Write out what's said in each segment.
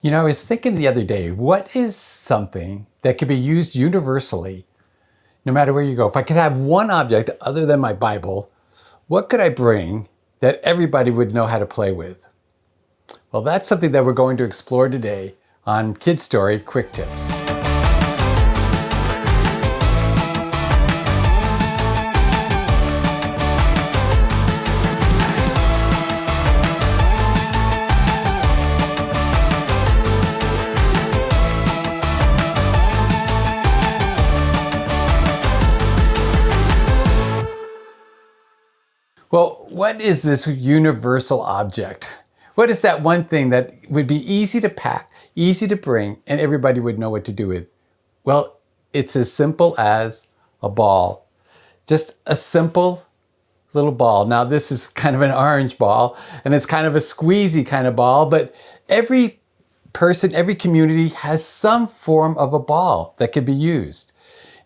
You know, I was thinking the other day, what is something that could be used universally, no matter where you go? If I could have one object other than my Bible, what could I bring that everybody would know how to play with? Well, that's something that we're going to explore today on KIDStory Quick Tips. Well, what is this universal object? What is that one thing that would be easy to pack, easy to bring, and everybody would know what to do with? Well, it's as simple as a ball. Just a simple little ball. Now, this is kind of an orange ball, and it's kind of a squeezy kind of ball, but every person, every community has some form of a ball that could be used.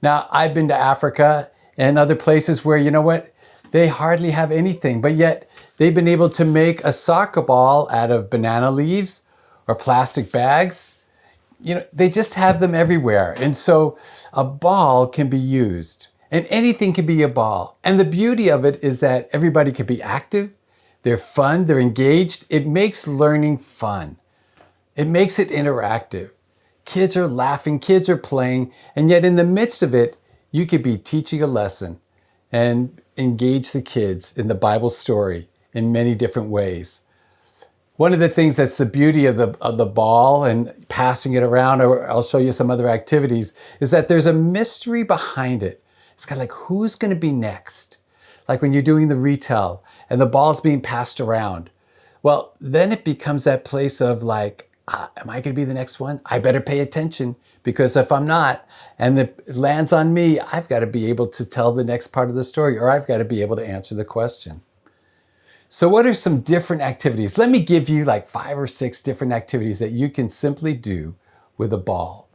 Now, I've been to Africa and other places where, you know what, they hardly have anything, but yet they've been able to make a soccer ball out of banana leaves or plastic bags. You know, they just have them everywhere. And so a ball can be used, and anything can be a ball. And the beauty of it is that everybody can be active, they're fun, they're engaged. It makes learning fun. It makes it interactive. Kids are laughing, kids are playing, and yet in the midst of it, you could be teaching a lesson and engage the kids in the Bible story in many different ways. One of the things that's the beauty of the ball and passing it around, or I'll show you some other activities, is that there's a mystery behind it. It's kind of like, who's going to be next? Like when you're doing the retell and the ball's being passed around. Well, then it becomes that place of like, am I going to be the next one? I better pay attention, because if I'm not, and it lands on me, I've got to be able to tell the next part of the story, or I've got to be able to answer the question. So what are some different activities? Let me give you like 5 or 6 different activities that you can simply do with a ball.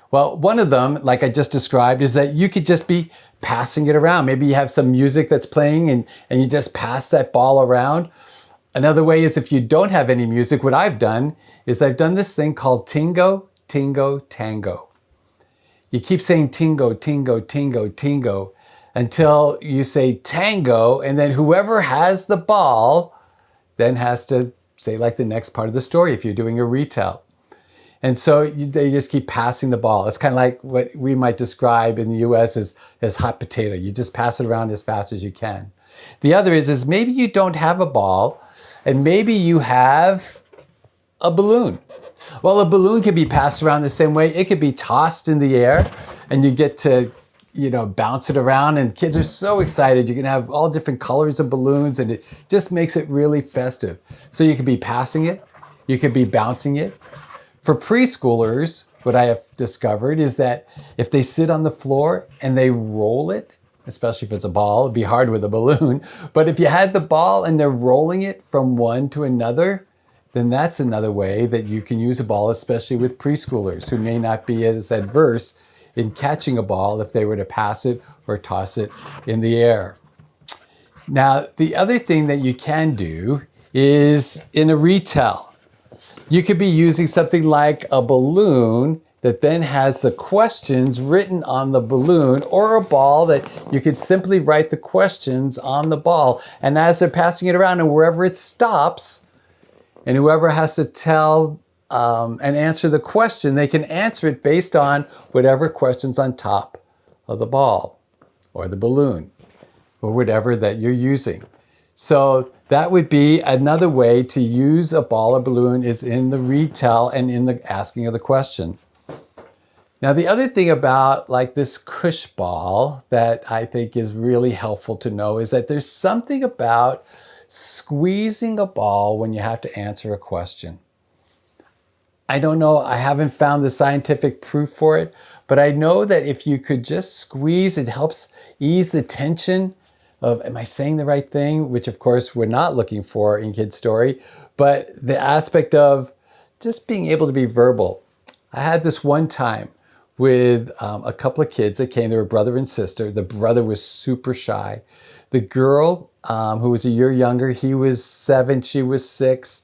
Well, one of them, like I just described, is that you could just be passing it around. Maybe you have some music that's playing and you just pass that ball around. Another way is, if you don't have any music, what I've done is I've done this thing called Tingo, Tingo, Tango. You keep saying Tingo, Tingo, Tingo, Tingo until you say Tango, and then whoever has the ball then has to say like the next part of the story if you're doing a retell. And so they just keep passing the ball. It's kind of like what we might describe in the US as hot potato. You just pass it around as fast as you can. The other is maybe you don't have a ball, and maybe you have a balloon. Well, a balloon can be passed around the same way. It could be tossed in the air, and you get to, bounce it around, and kids are so excited. You can have all different colors of balloons, and it just makes it really festive. So you could be passing it, you could be bouncing it. For preschoolers, what I have discovered is that if they sit on the floor and they roll it, especially if it's a ball, it'd be hard with a balloon. But if you had the ball and they're rolling it from one to another, then that's another way that you can use a ball, especially with preschoolers who may not be as adverse in catching a ball if they were to pass it or toss it in the air. Now, the other thing that you can do is in a retell. You could be using something like a balloon that then has the questions written on the balloon, or a ball that you could simply write the questions on the ball. And as they're passing it around, and wherever it stops, and whoever has to tell and answer the question, they can answer it based on whatever question's on top of the ball or the balloon or whatever that you're using. So that would be another way to use a ball or balloon, is in the retell and in the asking of the question. Now, the other thing about like this cush ball that I think is really helpful to know is that there's something about squeezing a ball when you have to answer a question. I don't know, I haven't found the scientific proof for it, but I know that if you could just squeeze, it helps ease the tension of, am I saying the right thing? Which of course we're not looking for in KIDStory, but the aspect of just being able to be verbal. I had this one time with a couple of kids that came. They were brother and sister. The brother was super shy. The girl, who was a year younger, he was 7, she was 6.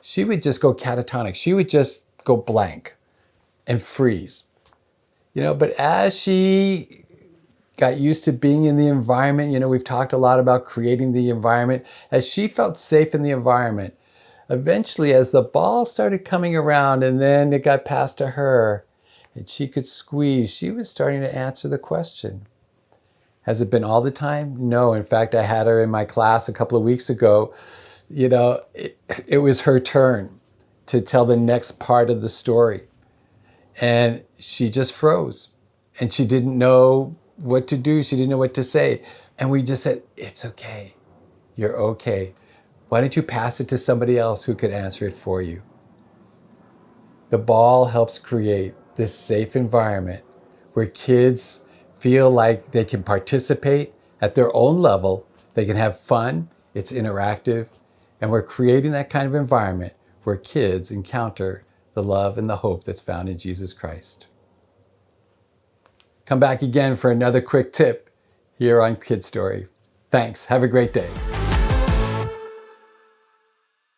She would just go catatonic. She would just go blank and freeze. But as she got used to being in the environment, we've talked a lot about creating the environment. As she felt safe in the environment, eventually as the ball started coming around and then it got passed to her and she could squeeze, she was starting to answer the question. Has it been all the time? No. In fact, I had her in my class a couple of weeks ago. It was her turn to tell the next part of the story. And she just froze. And she didn't know what to do. She didn't know what to say. And we just said, it's okay. You're okay. Why don't you pass it to somebody else who could answer it for you? The ball helps create this safe environment where kids feel like they can participate at their own level. They can have fun. It's interactive. And we're creating that kind of environment where kids encounter the love and the hope that's found in Jesus Christ. Come back again for another quick tip here on KIDStory. Thanks. Have a great day.